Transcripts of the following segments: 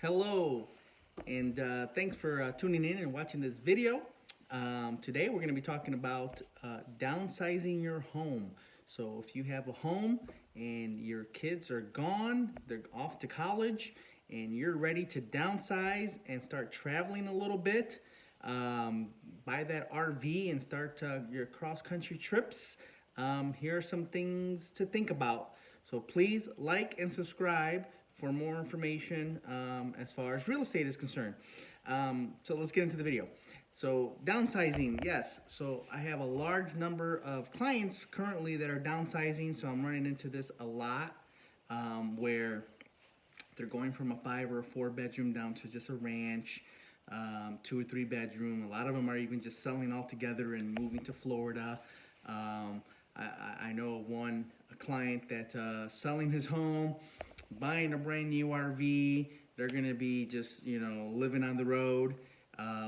Hello, and thanks for tuning in and watching this video. Today we're going to be talking about downsizing your home. So if you have a home and your kids are gone, they're off to college, and you're ready to downsize and start traveling a little bit, buy that RV and start your cross-country trips, here are some things to think about. So please like and subscribe for more information as far as real estate is concerned. So let's get into the video. So downsizing, yes. So I have a large number of clients currently that are downsizing. So I'm running into this a lot where they're going from a 5 or a 4 bedroom down to just a ranch, 2 or 3 bedroom. A lot of them are even just selling altogether and moving to Florida. I know of a client that selling his home, buying a brand new RV. They're gonna be just, living on the road,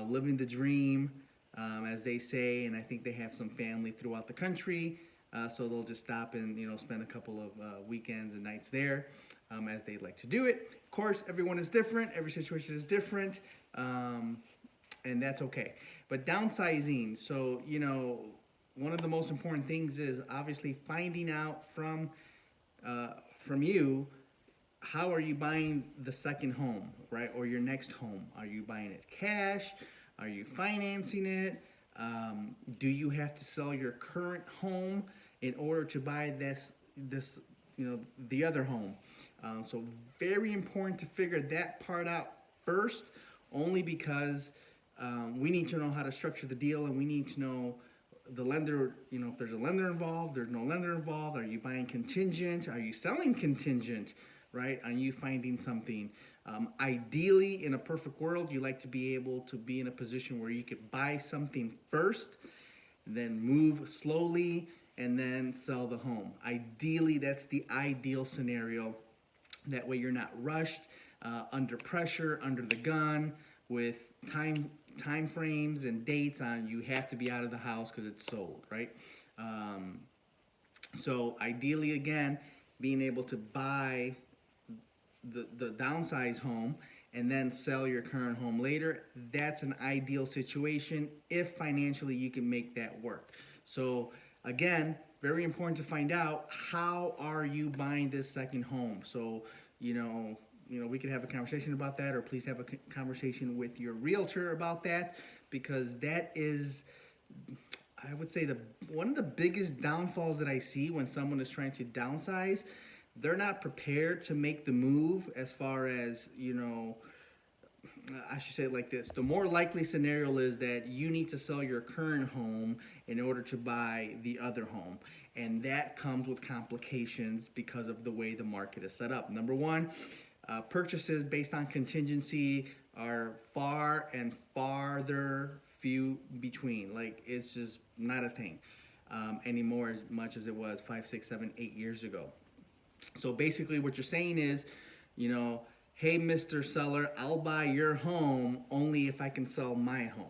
living the dream, as they say. And I think they have some family throughout the country, so they'll just stop and spend a couple of weekends and nights there, as they like to do it. Of course, everyone is different. Every situation is different, and that's okay. But downsizing, so one of the most important things is obviously finding out from you, how are you buying the second home, right? Or your next home? Are you buying it cash? Are you financing it? Do you have to sell your current home in order to buy the other home? So very important to figure that part out first, only because we need to know how to structure the deal, and we need to know the lender, if there's a lender involved, there's no lender involved. Are you buying contingent? Are you selling contingent, right? Are you finding something? Ideally, in a perfect world, you like to be able to be in a position where you could buy something first, then move slowly, and then sell the home. Ideally, that's the ideal scenario. That way you're not rushed, under pressure, under the gun, with time frames and dates on you have to be out of the house because it's sold, right? So ideally, again, being able to buy the downsize home and then sell your current home later, that's an ideal situation if financially you can make that work. So again, very important to find out, how are you buying this second home? So we could have a conversation about that, or please have a conversation with your realtor about that, because that is, I would say, one of the biggest downfalls that I see when someone is trying to downsize. They're not prepared to make the move, as far as, I should say it like this. The more likely scenario is that you need to sell your current home in order to buy the other home. And that comes with complications because of the way the market is set up. Number one, purchases based on contingency are far and farther few between. Like, it's just not a thing anymore as much as it was 5, 6, 7, 8 years ago. So basically what you're saying is, hey, Mr. Seller, I'll buy your home only if I can sell my home.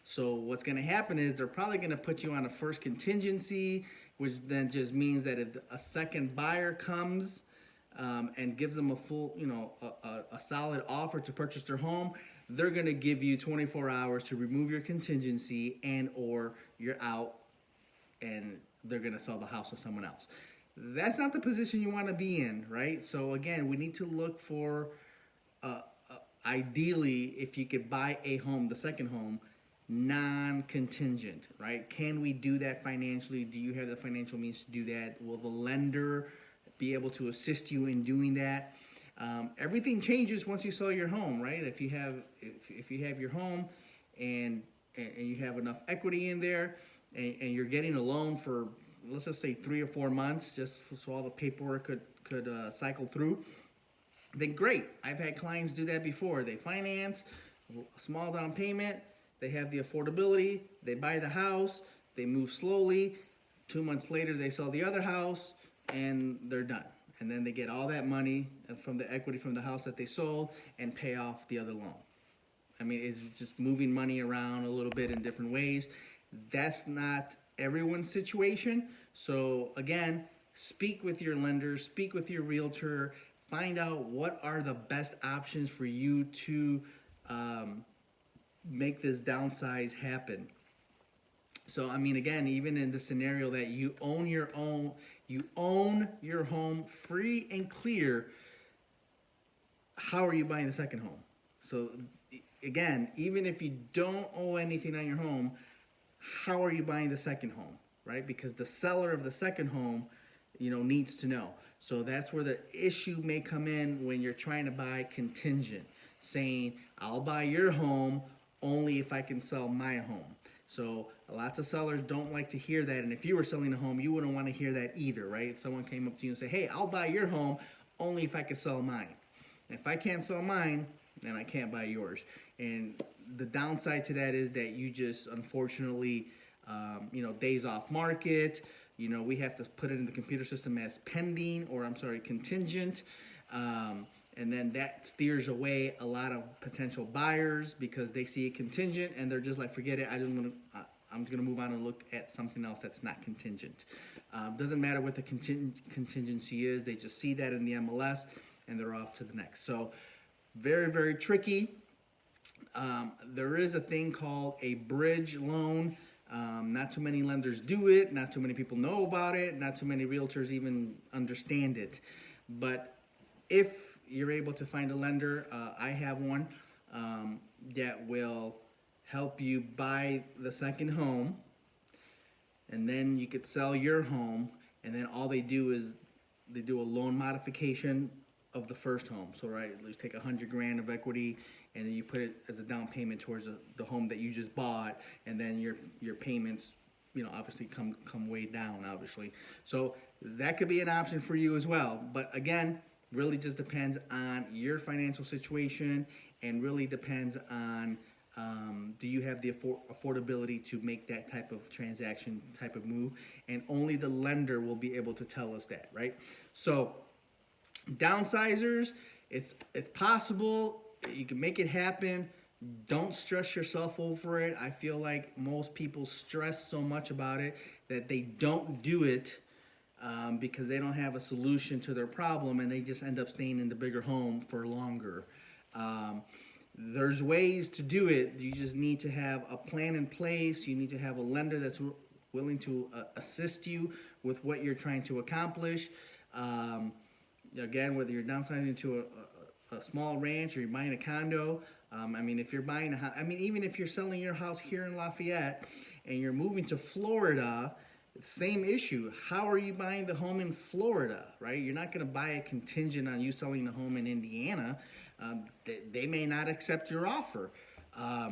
So what's going to happen is they're probably going to put you on a first contingency, which then just means that if a second buyer comes and gives them a full, a solid offer to purchase their home, they're going to give you 24 hours to remove your contingency, and or you're out and they're going to sell the house to someone else. That's not the position you want to be in, right? So again, we need to look for, ideally, if you could buy a home, the second home, non-contingent, right? Can we do that financially? Do you have the financial means to do that? Will the lender be able to assist you in doing that? Everything changes once you sell your home, right? If you have your home and you have enough equity in there, and you're getting a loan for, let's just say, 3 or 4 months, just so all the paperwork could cycle through, then great. I've had clients do that before. They finance a small down payment, they have the affordability, they buy the house, they move slowly. 2 months later, they sell the other house, and they're done. And then they get all that money from the equity from the house that they sold and pay off the other loan. I mean, it's just moving money around a little bit in different ways. That's not everyone's situation. So again, speak with your lender, speak with your realtor, find out what are the best options for you to make this downsize happen. So I mean, again, even in the scenario that you own your home free and clear, how are you buying the second home? So again, even if you don't owe anything on your home, how are you buying the second home, right? Because the seller of the second home, needs to know. So that's where the issue may come in when you're trying to buy contingent, saying, I'll buy your home only if I can sell my home. So lots of sellers don't like to hear that. And if you were selling a home, you wouldn't want to hear that either, right? If someone came up to you and said, hey, I'll buy your home only if I can sell mine. And if I can't sell mine, then I can't buy yours. And the downside to that is that you just, unfortunately, days off market, we have to put it in the computer system as pending, or contingent. And then that steers away a lot of potential buyers because they see a contingent and they're just like, forget it. I'm just gonna move on and look at something else that's not contingent. Doesn't matter what the contingency is. They just see that in the MLS and they're off to the next. So very, very tricky. There is a thing called a bridge loan. Not too many lenders do it. Not too many people know about it. Not too many realtors even understand it. But if you're able to find a lender, I have one that will help you buy the second home, and then you could sell your home, and then all they do is they do a loan modification of the first home. So let's take $100,000 of equity, and then you put it as a down payment towards the home that you just bought, and then your payments, obviously come way down, obviously. So that could be an option for you as well. But again, really just depends on your financial situation, and really depends on do you have the affordability to make that type of transaction, type of move, and only the lender will be able to tell us that, right? So downsizers, it's possible. You can make it happen. Don't stress yourself over it. I feel like most people stress so much about it that they don't do it because they don't have a solution to their problem, and they just end up staying in the bigger home for longer. There's ways to do it. You just need to have a plan in place. You need to have a lender that's willing to assist you with what you're trying to accomplish. Again, whether you're downsizing to a small ranch or you're buying a condo, if you're buying even if you're selling your house here in Lafayette and you're moving to Florida, same issue. How are you buying the home in Florida, right? You're not going to buy a contingent on you selling the home in Indiana. They may not accept your offer,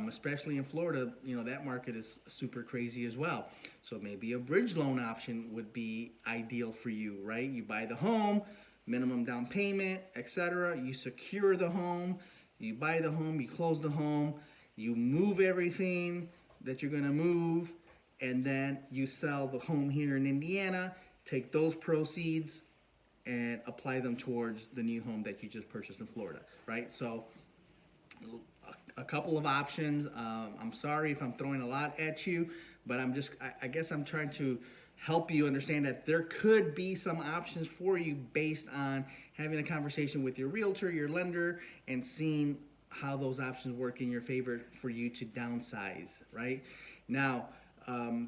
especially in Florida. That market is super crazy as well. So maybe a bridge loan option would be ideal for you, right? You buy the home, minimum down payment, etc. You secure the home, you buy the home, you close the home, you move everything that you're going to move, and then you sell the home here in Indiana, take those proceeds and apply them towards the new home that you just purchased in Florida, right? So a couple of options. I'm sorry if I'm throwing a lot at you, but I guess I'm trying to help you understand that there could be some options for you based on having a conversation with your realtor, your lender, and seeing how those options work in your favor for you to downsize, right? Now,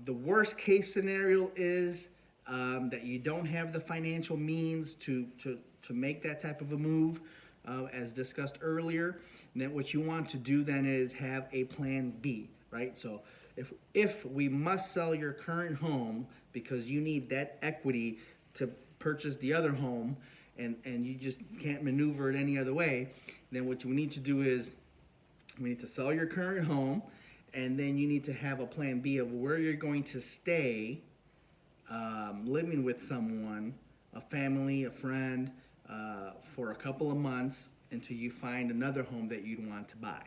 the worst case scenario is that you don't have the financial means to make that type of a move, as discussed earlier. And then what you want to do then is have a plan B, right? So if we must sell your current home because you need that equity to purchase the other home, and you just can't maneuver it any other way, then what we need to do is we need to sell your current home, and then you need to have a plan B of where you're going to stay, living with someone, a family, a friend, for a couple of months until you find another home that you'd want to buy.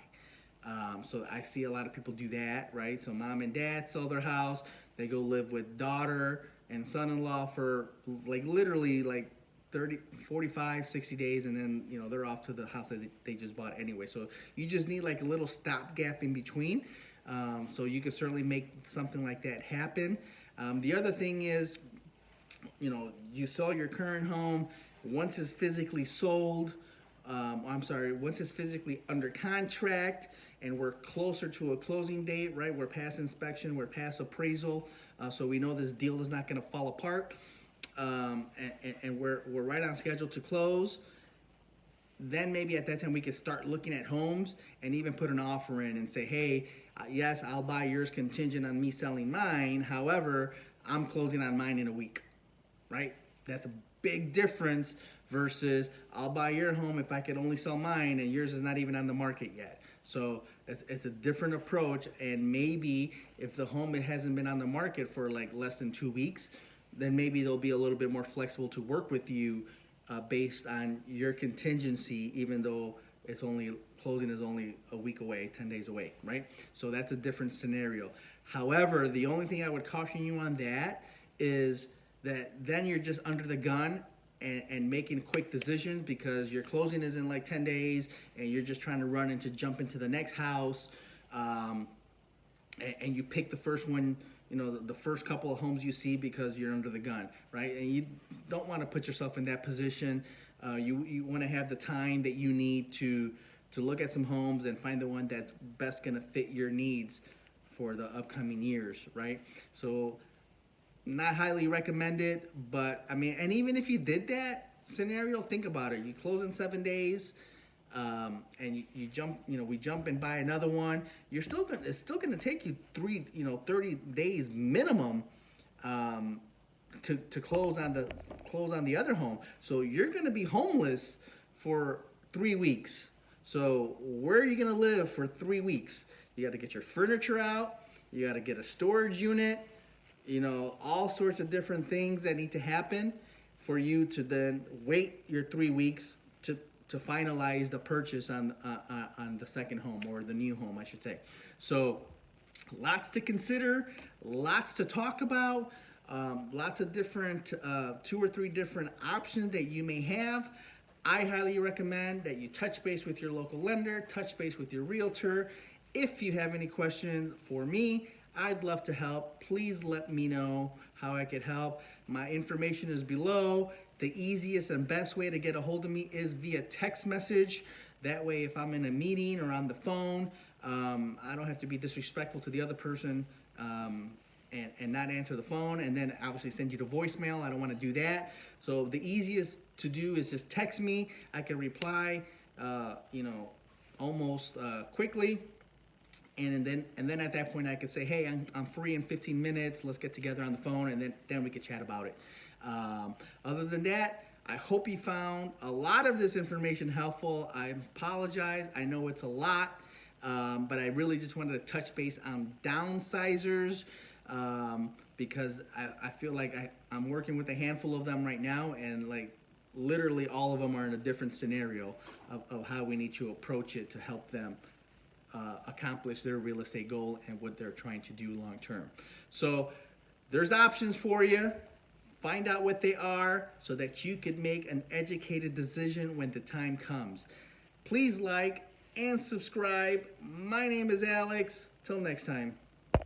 So I see a lot of people do that, right? So mom and dad sell their house, they go live with daughter and son-in-law for literally 30, 45, 60 days, and then they're off to the house that they just bought anyway. So you just need a little stopgap in between. So you can certainly make something like that happen. The other thing is, you sell your current home. once it's physically sold, once it's physically under contract and we're closer to a closing date, right? We're past inspection, we're past appraisal, so we know this deal is not going to fall apart, and we're right on schedule to close. Then maybe at that time we could start looking at homes and even put an offer in and say, hey, yes, I'll buy yours contingent on me selling mine. However, I'm closing on mine in a week, right? That's a big difference versus I'll buy your home if I could only sell mine and yours is not even on the market yet. So it's a different approach, and maybe if the home hasn't been on the market for like less than 2 weeks, then maybe they'll be a little bit more flexible to work with you based on your contingency, even though closing is only a week away, 10 days away, right? So that's a different scenario. However, the only thing I would caution you on that is that then you're just under the gun and making quick decisions because your closing is in like 10 days and you're just trying to jump into the next house, and you pick the first one, the first couple of homes you see because you're under the gun, right? And you don't want to put yourself in that position. You want to have the time that you need to look at some homes and find the one that's best going to fit your needs for the upcoming years, right? So not highly recommended, but I mean, and even if you did that scenario, think about it. You close in 7 days, and you jump, we jump and buy another one. It's still gonna take you 30 days minimum to close on the other home. So you're gonna be homeless for 3 weeks. So where are you gonna live for 3 weeks? You got to get your furniture out. You got to get a storage unit. All sorts of different things that need to happen for you to then wait your 3 weeks to finalize the purchase on the second home, or the new home, I should say. So lots to consider, lots to talk about, lots of different 2 or 3 different options that you may have. I highly recommend that you touch base with your local lender, touch base with your realtor. If you have any questions for me, I'd love to help. Please let me know how I could help. My information is below. The easiest and best way to get a hold of me is via text message. That way, if I'm in a meeting or on the phone, I don't have to be disrespectful to the other person and not answer the phone and then obviously send you to voicemail. I don't want to do that. So the easiest to do is just text me. I can reply, almost quickly. And then at that point I could say, hey, I'm free in 15 minutes. Let's get together on the phone, and then we could chat about it. Other than that, I hope you found a lot of this information helpful. I apologize. I know it's a lot, but I really just wanted to touch base on downsizers because I feel like I'm working with a handful of them right now, and like literally all of them are in a different scenario of how we need to approach it to help them accomplish their real estate goal and what they're trying to do long term. So there's options for you. Find out what they are so that you could make an educated decision when the time comes. Please like and subscribe. My name is Alex. Till next time.